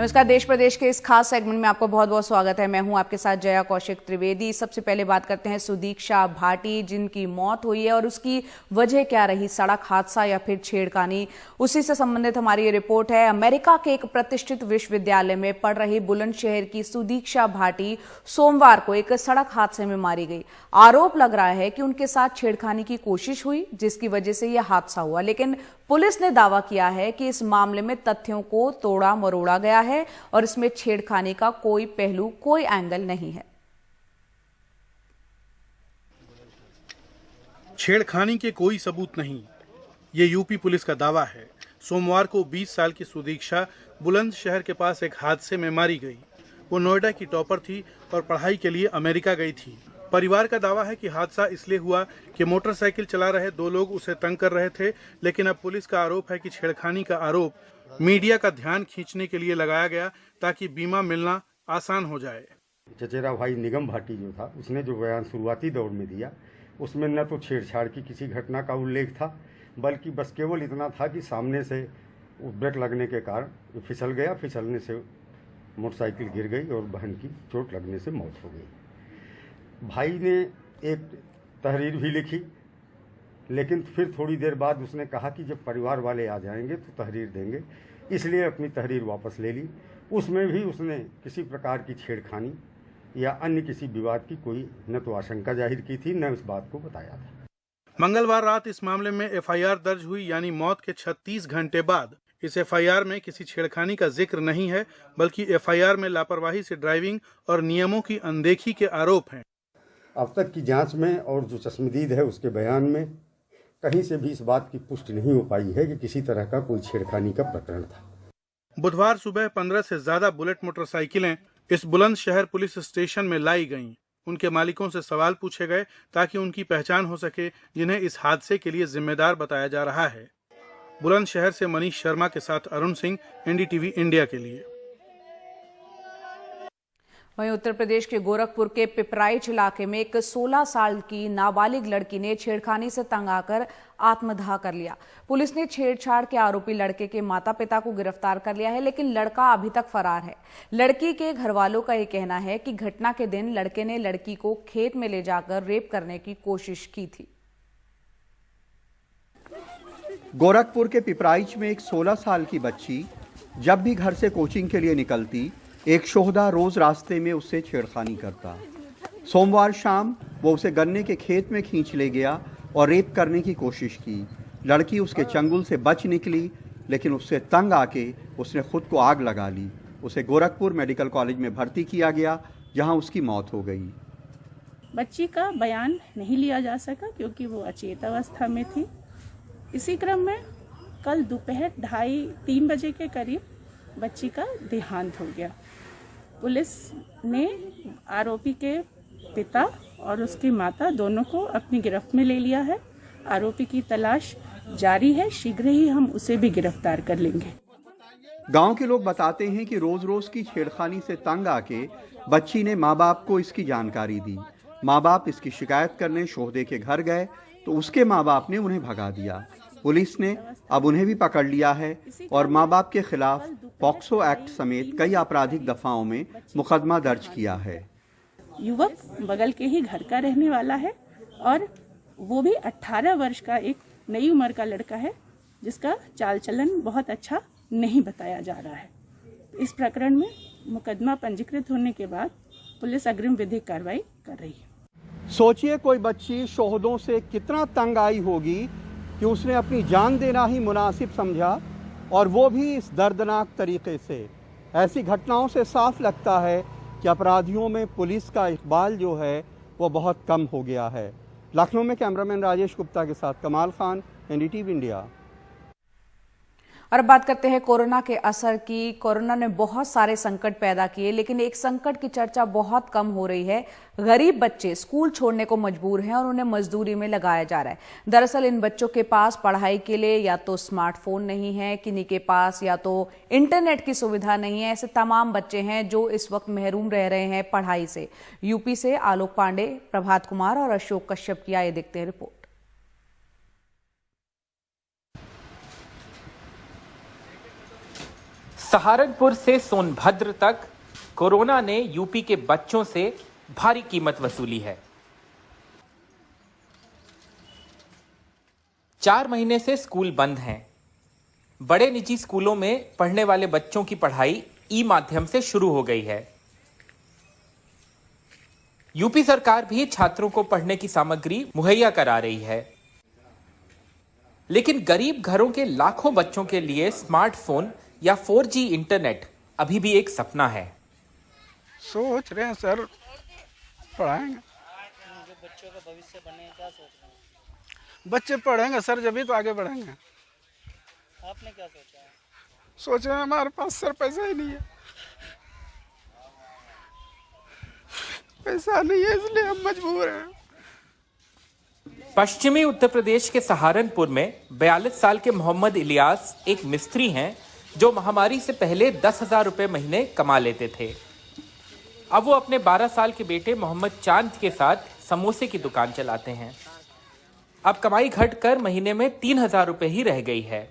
नमस्कार। देश प्रदेश के इस खास सेगमेंट में आपको बहुत बहुत स्वागत है। मैं हूं आपके साथ जया कौशिक त्रिवेदी। सबसे पहले बात करते हैं सुदीक्षा भाटी, जिनकी मौत हुई है और उसकी वजह क्या रही, सड़क हादसा या फिर छेड़खानी, उसी से संबंधित हमारी ये रिपोर्ट है। अमेरिका के एक प्रतिष्ठित विश्वविद्यालय में पढ़ रही बुलंदशहर की सुदीक्षा भाटी सोमवार को एक सड़क हादसे में मारी गई। आरोप लग रहा है कि उनके साथ छेड़खानी की कोशिश हुई, जिसकी वजह से यह हादसा हुआ। लेकिन पुलिस ने दावा किया है कि इस मामले में तथ्यों को तोड़ा मरोड़ा गया है और इसमें छेड़खानी का कोई पहलू, कोई एंगल नहीं है। छेड़खानी के कोई सबूत नहीं, ये यूपी पुलिस का दावा है। सोमवार को 20 साल की सुदीक्षा बुलंदशहर के पास एक हादसे में मारी गई। वो नोएडा की टॉपर थी और पढ़ाई के लिए अमेरिका गई थी। परिवार का दावा है कि हादसा इसलिए हुआ कि मोटरसाइकिल चला रहे दो लोग उसे तंग कर रहे थे। लेकिन अब पुलिस का आरोप है कि छेड़खानी का आरोप मीडिया का ध्यान खींचने के लिए लगाया गया ताकि बीमा मिलना आसान हो जाए। चचेरा भाई निगम भाटी जो था, उसने जो बयान शुरुआती दौर में दिया, उसमें न तो छेड़छाड़ की किसी घटना का उल्लेख था, बल्कि बस केवल इतना था कि सामने से ब्रेक लगने के कारण फिसल गया, फिसलने से मोटरसाइकिल गिर गई और बहन की चोट लगने से मौत हो गई। भाई ने एक तहरीर भी लिखी, लेकिन फिर थोड़ी देर बाद उसने कहा कि जब परिवार वाले आ जाएंगे तो तहरीर देंगे, इसलिए अपनी तहरीर वापस ले ली। उसमें भी उसने किसी प्रकार की छेड़खानी या अन्य किसी विवाद की कोई न तो आशंका जाहिर की थी, न इस बात को बताया था। मंगलवार रात इस मामले में एफआईआर दर्ज हुई, यानी मौत के 36 घंटे बाद। इस एफआईआर में किसी छेड़खानी का जिक्र नहीं है, बल्कि एफआईआर में लापरवाही से ड्राइविंग और नियमों की अनदेखी के आरोप हैं। अब तक की जांच में और जो चश्मदीद है उसके बयान में कहीं से भी इस बात की पुष्टि नहीं हो पाई है कि किसी तरह का कोई छेड़खानी का प्रकरण था। बुधवार सुबह 15 से ज्यादा बुलेट मोटरसाइकिलें इस बुलंदशहर पुलिस स्टेशन में लाई गईं। उनके मालिकों से सवाल पूछे गए ताकि उनकी पहचान हो सके, जिन्हें इस हादसे के लिए जिम्मेदार बताया जा रहा है। बुलंदशहर से मनीष शर्मा के साथ अरुण सिंह, एनडीटीवी इंडिया के लिए। वहीं उत्तर प्रदेश के गोरखपुर के पिपराइच इलाके में एक 16 साल की नाबालिग लड़की ने छेड़खानी से तंग आकर आत्मदाह कर लिया। पुलिस ने छेड़छाड़ के आरोपी लड़के के माता पिता को गिरफ्तार कर लिया है, लेकिन लड़का अभी तक फरार है। लड़की के घर वालों का यह कहना है कि घटना के दिन लड़के ने लड़की को खेत में ले जाकर रेप करने की कोशिश की थी। गोरखपुर के पिपराइच में एक 16 साल की बच्ची जब भी घर से कोचिंग के लिए निकलती, एक शोहदा रोज रास्ते में उससे छेड़खानी करता। सोमवार शाम वो उसे गन्ने के खेत में खींच ले गया और रेप करने की कोशिश की। लड़की उसके चंगुल से बच निकली, लेकिन उससे तंग आके उसने खुद को आग लगा ली। उसे गोरखपुर मेडिकल कॉलेज में भर्ती किया गया, जहां उसकी मौत हो गई। बच्ची का बयान नहीं लिया जा सका क्योंकि वो अचेत अवस्था में थी। इसी क्रम में कल दोपहर 2:30-3 बजे के करीब बच्ची का देहांत हो गया। पुलिस ने आरोपी के पिता और उसकी माता दोनों को अपनी गिरफ्त में ले लिया है। आरोपी की तलाश जारी है, शीघ्र ही हम उसे भी गिरफ्तार कर लेंगे। गांव के लोग बताते हैं कि रोज रोज की छेड़खानी से तंग आके बच्ची ने माँ बाप को इसकी जानकारी दी। माँ बाप इसकी शिकायत करने शोहदे के घर गए तो उसके माँ बाप ने उन्हें भगा दिया। पुलिस ने अब उन्हें भी पकड़ लिया है और माँ बाप के खिलाफ पॉक्सो एक्ट समेत कई आपराधिक दफाओं में मुकदमा दर्ज किया है। युवक बगल के ही घर का रहने वाला है और वो भी 18 वर्ष का एक नई उम्र का लड़का है, जिसका चाल चलन बहुत अच्छा नहीं बताया जा रहा है। इस प्रकरण में मुकदमा पंजीकृत होने के बाद पुलिस अग्रिम विधिक कार्रवाई कर रही है। सोचिए कोई बच्ची शोहदों से कितना तंग आई होगी कि उसने अपनी जान देना ही मुनासिब समझा, और वो भी इस दर्दनाक तरीके से। ऐसी घटनाओं से साफ लगता है कि अपराधियों में पुलिस का इकबाल जो है वो बहुत कम हो गया है। लखनऊ में कैमरामैन राजेश गुप्ता के साथ कमाल खान, एनडीटीवी इंडिया। और अब बात करते हैं कोरोना के असर की। कोरोना ने बहुत सारे संकट पैदा किए, लेकिन एक संकट की चर्चा बहुत कम हो रही है। गरीब बच्चे स्कूल छोड़ने को मजबूर हैं और उन्हें मजदूरी में लगाया जा रहा है। दरअसल इन बच्चों के पास पढ़ाई के लिए या तो स्मार्टफोन नहीं है, किन्हीं के पास या तो इंटरनेट की सुविधा नहीं है। ऐसे तमाम बच्चे हैं जो इस वक्त महरूम रह रहे हैं पढ़ाई से। यूपी से आलोक पांडे, प्रभात कुमार और अशोक कश्यप की आइए देखते हैं रिपोर्ट। सहारनपुर से सोनभद्र तक कोरोना ने यूपी के बच्चों से भारी कीमत वसूली है। 4 महीने से स्कूल बंद हैं। बड़े निजी स्कूलों में पढ़ने वाले बच्चों की पढ़ाई ई माध्यम से शुरू हो गई है। यूपी सरकार भी छात्रों को पढ़ने की सामग्री मुहैया करा रही है, लेकिन गरीब घरों के लाखों बच्चों के लिए स्मार्टफोन या 4G इंटरनेट अभी भी एक सपना है। सोच रहे हैं सर, पढ़ाएंगे। जो बच्चों का भविष्य बने, क्या सोच रहे हैं? बच्चे पढ़ेंगे सर, जब भी तो आगे बढ़ेंगे। आपने क्या सोचा है? सोच रहे हैं हमारे पास सर पैसा ही नहीं है, पैसा नहीं है इसलिए हम मजबूर हैं। पश्चिमी उत्तर प्रदेश के सहारनपुर में 42 साल के मोहम्मद इलियास एक मिस्त्री हैं जो महामारी से पहले 10,000 रुपए महीने कमा लेते थे। अब वो अपने 12 साल के बेटे मोहम्मद चांद के साथ समोसे की दुकान चलाते हैं। अब कमाई घटकर महीने में 3,000 रुपए ही रह गई है।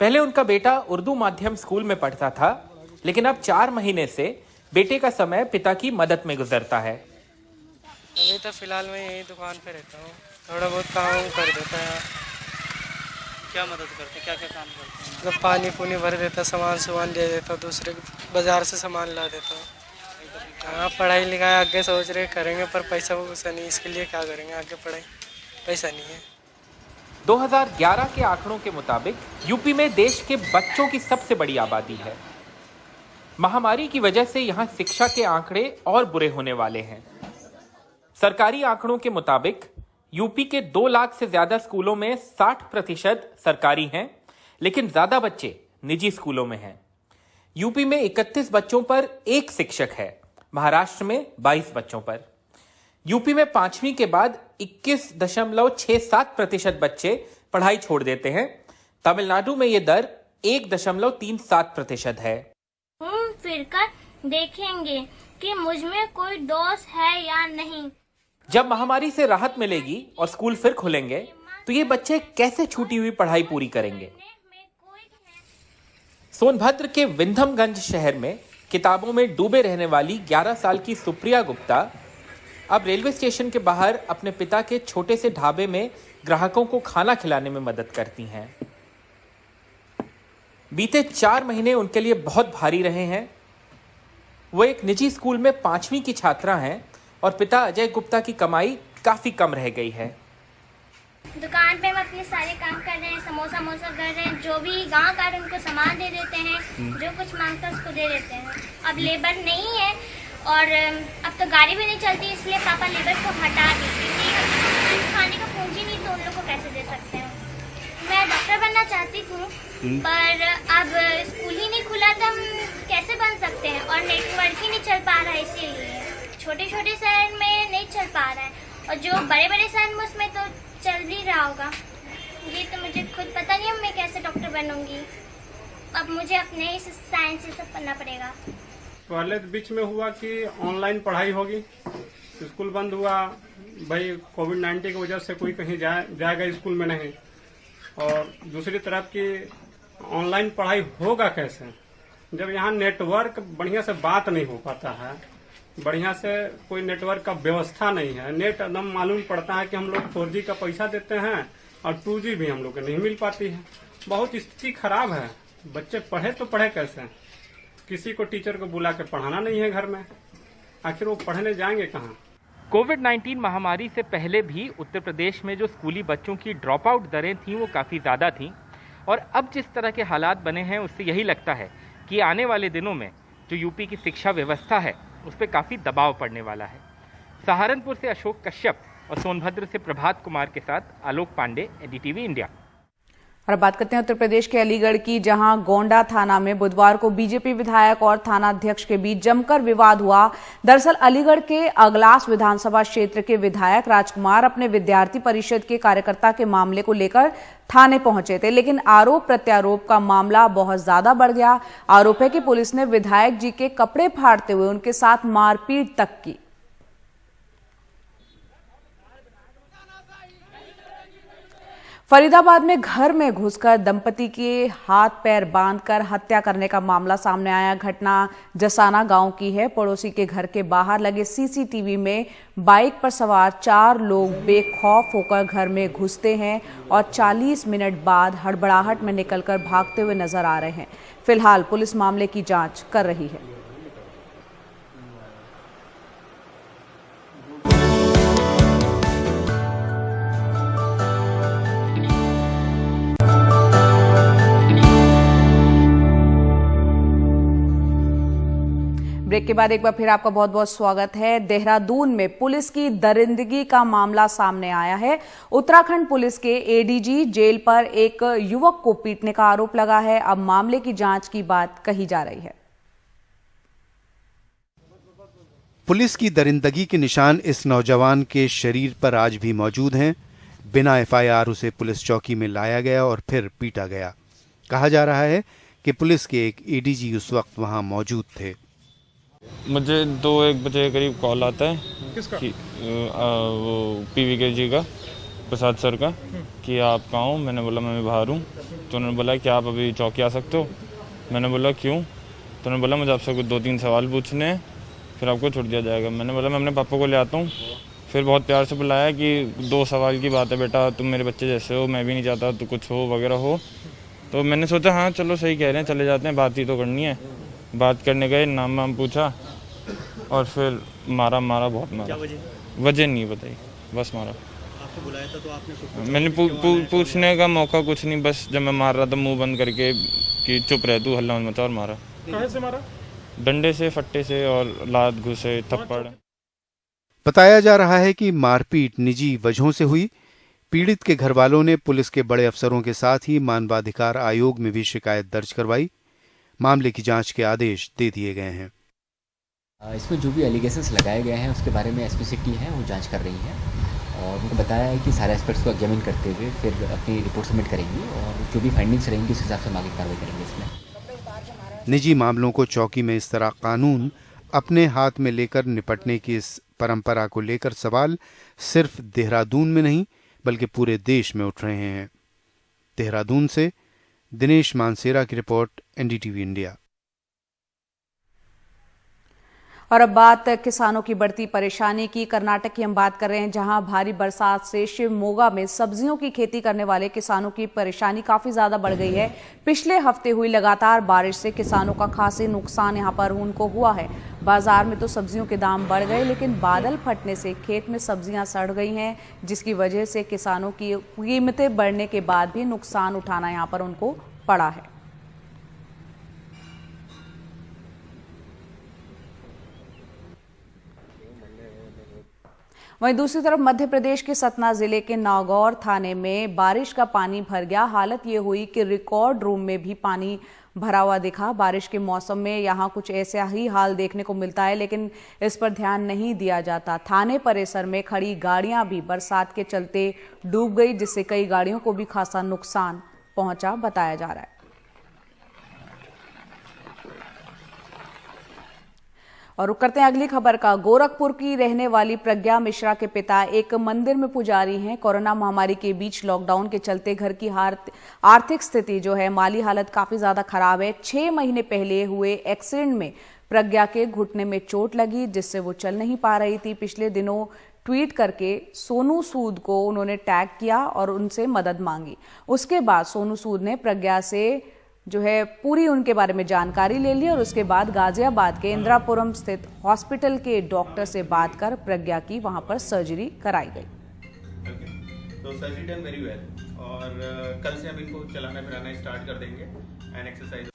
पहले उनका बेटा उर्दू माध्यम स्कूल में पढ़ता था, लेकिन अब 4 महीने से बेटे का समय पिता की मदद में गुजरता है। अभी तो फिलहाल मैं यही दुकान पे रहता हूँ, थोड़ा बहुत काम कर देता है। क्या मदद करते हैं, क्या क्या काम करते हैं? मतलब पानी पुनी भर देता, सामान दे देता, दूसरे बाजार से सामान ला देता हूँ। हाँ, पढ़ाई लिखाई आगे सोच रहे करेंगे, पर पैसा वैसा नहीं, इसके लिए क्या करेंगे आगे पढ़ाई, पैसा नहीं है। 2011 के आंकड़ों के मुताबिक यूपी में देश के बच्चों की सबसे बड़ी आबादी है। महामारी की वजह से यहां शिक्षा के आंकड़े और बुरे होने वाले हैं। सरकारी आंकड़ों के मुताबिक यूपी के 2 लाख से ज्यादा स्कूलों में 60% सरकारी हैं, लेकिन ज्यादा बच्चे निजी स्कूलों में हैं। यूपी में 31 बच्चों पर 1 शिक्षक है, महाराष्ट्र में 22 बच्चों पर। यूपी में 5वीं के बाद 21.67% बच्चे पढ़ाई छोड़ देते हैं। तमिलनाडु में यह दर 1.37% है। घूम फिर कर देखेंगे कि मुझ में कोई दोष है या नहीं। जब महामारी से राहत मिलेगी और स्कूल फिर खुलेंगे तो ये बच्चे कैसे छूटी हुई पढ़ाई पूरी करेंगे? सोनभद्र के विंधमगंज शहर में किताबों में डूबे रहने वाली 11 साल की सुप्रिया गुप्ता अब रेलवे स्टेशन के बाहर अपने पिता के छोटे से ढाबे में ग्राहकों को खाना खिलाने में मदद करती हैं। बीते 4 महीने उनके लिए बहुत भारी रहे हैं। वो एक निजी स्कूल में 5वीं की छात्रा हैं और पिता अजय गुप्ता की कमाई काफी कम रह गई है। दुकान पे हम अपने सारे काम कर रहे हैं, समोसा कर रहे हैं, जो भी गांव का उनको सामान दे देते हैं, जो कुछ मांगता है उसको दे देते हैं। अब लेबर नहीं है और अब तो गाड़ी भी नहीं चलती, इसलिए पापा लेबर को हटा दी, क्योंकि खाने का पूंजी नहीं तो उन लोग को कैसे दे सकते हैं। मैं डॉक्टर बनना चाहती थी, पर अब स्कूल ही नहीं खुला तो हम कैसे बन सकते हैं, और नेटवर्क ही नहीं चल पा रहा है, इसीलिए छोटे छोटे शहर में नहीं चल पा रहा है, और जो बड़े बड़े शहर में उसमें तो चल भी रहा होगा। ये तो मुझे खुद पता नहीं है मैं कैसे डॉक्टर बनूंगी। अब मुझे अपने ही साइंस से सब करना पड़ेगा। पहले बीच में हुआ कि ऑनलाइन पढ़ाई होगी, स्कूल बंद हुआ, भाई कोविड-19 की वजह से कोई कहीं जाएगा स्कूल में नहीं, और दूसरी तरफ की ऑनलाइन पढ़ाई होगा कैसे जब यहाँ नेटवर्क बढ़िया से बात नहीं हो पाता है, बढ़िया से कोई नेटवर्क का व्यवस्था नहीं है। नेट एकदम मालूम पड़ता है कि हम लोग 4G का पैसा देते हैं और 2G भी हम लोग को नहीं मिल पाती है। बहुत स्थिति खराब है। बच्चे पढ़े तो पढ़े कैसे? किसी को टीचर को बुला के पढ़ाना नहीं है घर में, आखिर वो पढ़ने जाएंगे कहाँ? कोविड-19 महामारी से पहले भी उत्तर प्रदेश में जो स्कूली बच्चों की ड्रॉप आउट दरें थीं वो काफ़ी ज़्यादा थीं, और अब जिस तरह के हालात बने हैं उससे यही लगता है कि आने वाले दिनों में जो यूपी की शिक्षा व्यवस्था है उस पर काफ़ी दबाव पड़ने वाला है। सहारनपुर से अशोक कश्यप और सोनभद्र से प्रभात कुमार के साथ आलोक पांडे, एनडीटीवी इंडिया। और अब बात करते हैं उत्तर प्रदेश के अलीगढ़ की, जहां गोंडा थाना में बुधवार को बीजेपी विधायक और थाना अध्यक्ष के बीच जमकर विवाद हुआ। दरअसल अलीगढ़ के अगलास विधानसभा क्षेत्र के विधायक राजकुमार अपने विद्यार्थी परिषद के कार्यकर्ता के मामले को लेकर थाने पहुंचे थे, लेकिन आरोप प्रत्यारोप का मामला बहुत ज्यादा बढ़ गया। आरोप है कि पुलिस ने विधायक जी के कपड़े फाड़ते हुए उनके साथ मारपीट तक की। फरीदाबाद में घर में घुसकर दंपति के हाथ पैर बांधकर हत्या करने का मामला सामने आया। घटना जसाना गांव की है। पड़ोसी के घर के बाहर लगे सीसीटीवी में बाइक पर सवार 4 लोग बेखौफ होकर घर में घुसते हैं और 40 मिनट बाद हड़बड़ाहट में निकलकर भागते हुए नजर आ रहे हैं। फिलहाल पुलिस मामले की जांच कर रही है। ब्रेक के बाद एक बार फिर आपका बहुत बहुत स्वागत है। देहरादून में पुलिस की दरिंदगी का मामला सामने आया है। उत्तराखंड पुलिस के एडीजी जेल पर एक युवक को पीटने का आरोप लगा है। अब मामले की जांच की बात कही जा रही है। पुलिस की दरिंदगी के निशान इस नौजवान के शरीर पर आज भी मौजूद हैं। बिना एफआईआर उसे पुलिस चौकी में लाया गया और फिर पीटा गया। कहा जा रहा है कि पुलिस के एक एडीजी उस वक्त वहां मौजूद थे। मुझे 2-1 बजे के करीब कॉल आता है कि वो पीवीके जी का, प्रसाद सर का, कि आप कहाँ हो। मैंने बोला मैं बाहर हूँ। तो उन्होंने बोला कि आप अभी चौकी आ सकते हो। मैंने बोला क्यों? तो उन्होंने बोला मुझे आपसे कुछ 2-3 सवाल पूछने हैं, फिर आपको छोड़ दिया जाएगा। मैंने बोला मैं अपने पापा को ले आता हूँ। फिर बहुत प्यार से बुलाया कि 2 सवाल की बात है बेटा, तुम मेरे बच्चे जैसे हो, मैं भी नहीं चाहता तो कुछ हो वगैरह हो। तो मैंने सोचा हाँ चलो सही कह रहे हैं, चले जाते हैं, बात ही तो करनी है। बात करने गए, नाम वाम पूछा और फिर मारा बहुत मारा। वजह नहीं बताई, बस मारा। आपको बुलाया था तो आपने मैंने पूछने का मौका कुछ नहीं, बस जब मैं मार रहा था मुंह बंद करके कि चुप रह तू, हल्ला मत मचा, और मारा। कहाँ से मारा? डंडे से, फट्टे से और लात घुसे, थप्पड़। बताया जा रहा है कि मारपीट निजी वजहों से हुई। पीड़ित के घर वालों ने पुलिस के बड़े अफसरों के साथ ही मानवाधिकार आयोग में भी शिकायत दर्ज करवाई। मामले की जांच के आदेश दे दिए गए हैं। इसमें जो भी एलिगेशंस लगाए गए हैं उसके बारे में एसपीसीटी है वो जांच कर रही है और उनको बताया है कि सारे एस्पेक्ट्स को एग्जामिन करते हुए फिर अपनी रिपोर्ट सबमिट करेंगी और जो भी फाइंडिंग्स रहेंगी उस हिसाब से हम आगे कार्रवाई करेंगे। इसमें निजी मामलों को चौकी में इस तरह कानून अपने हाथ में लेकर निपटने की इस परंपरा को लेकर सवाल सिर्फ देहरादून में नहीं बल्कि पूरे देश में उठ रहे हैं। देहरादून से दिनेश मानसेरा की रिपोर्ट, एनडीटीवी इंडिया। और अब बात किसानों की बढ़ती परेशानी की। कर्नाटक की हम बात कर रहे हैं, जहां भारी बरसात से शिवमोगा में सब्जियों की खेती करने वाले किसानों की परेशानी काफी ज्यादा बढ़ गई है। पिछले हफ्ते हुई लगातार बारिश से किसानों का खासी नुकसान यहां पर उनको हुआ है। बाजार में तो सब्जियों के दाम बढ़ गए, लेकिन बादल फटने से खेत में सब्जियां सड़ गई हैं, जिसकी वजह से किसानों की कीमतें बढ़ने के बाद भी नुकसान उठाना यहां पर उनको पड़ा है। वहीं दूसरी तरफ मध्य प्रदेश के सतना जिले के नागौर थाने में बारिश का पानी भर गया। हालत ये हुई कि रिकॉर्ड रूम में भी पानी भरा हुआ दिखा। बारिश के मौसम में यहाँ कुछ ऐसा ही हाल देखने को मिलता है, लेकिन इस पर ध्यान नहीं दिया जाता। थाने परिसर में खड़ी गाड़ियां भी बरसात के चलते डूब गई, जिससे कई गाड़ियों को भी खासा नुकसान पहुंचा बताया जा रहा है। और रुक करते हैं अगली खबर का। गोरखपुर की रहने वाली प्रज्ञा मिश्रा के पिता एक मंदिर में पुजारी हैं। कोरोना महामारी के बीच लॉकडाउन के चलते घर की आर्थिक स्थिति जो है, माली हालत काफी ज्यादा खराब है। 6 महीने पहले हुए एक्सीडेंट में प्रज्ञा के घुटने में चोट लगी, जिससे वो चल नहीं पा रही थी। पिछले दिनों ट्वीट करके सोनू सूद को उन्होंने टैग किया और उनसे मदद मांगी। उसके बाद सोनू सूद ने प्रज्ञा से जो है पूरी उनके बारे में जानकारी ले ली और उसके बाद गाजियाबाद के इंदिरापुरम स्थित हॉस्पिटल के डॉक्टर से बात कर प्रज्ञा की वहां पर सर्जरी कराई गई। तो सर्जरी डन वेरी वेल और कल से हम इनको चलाना फिराना स्टार्ट कर देंगे एंड एक्सरसाइज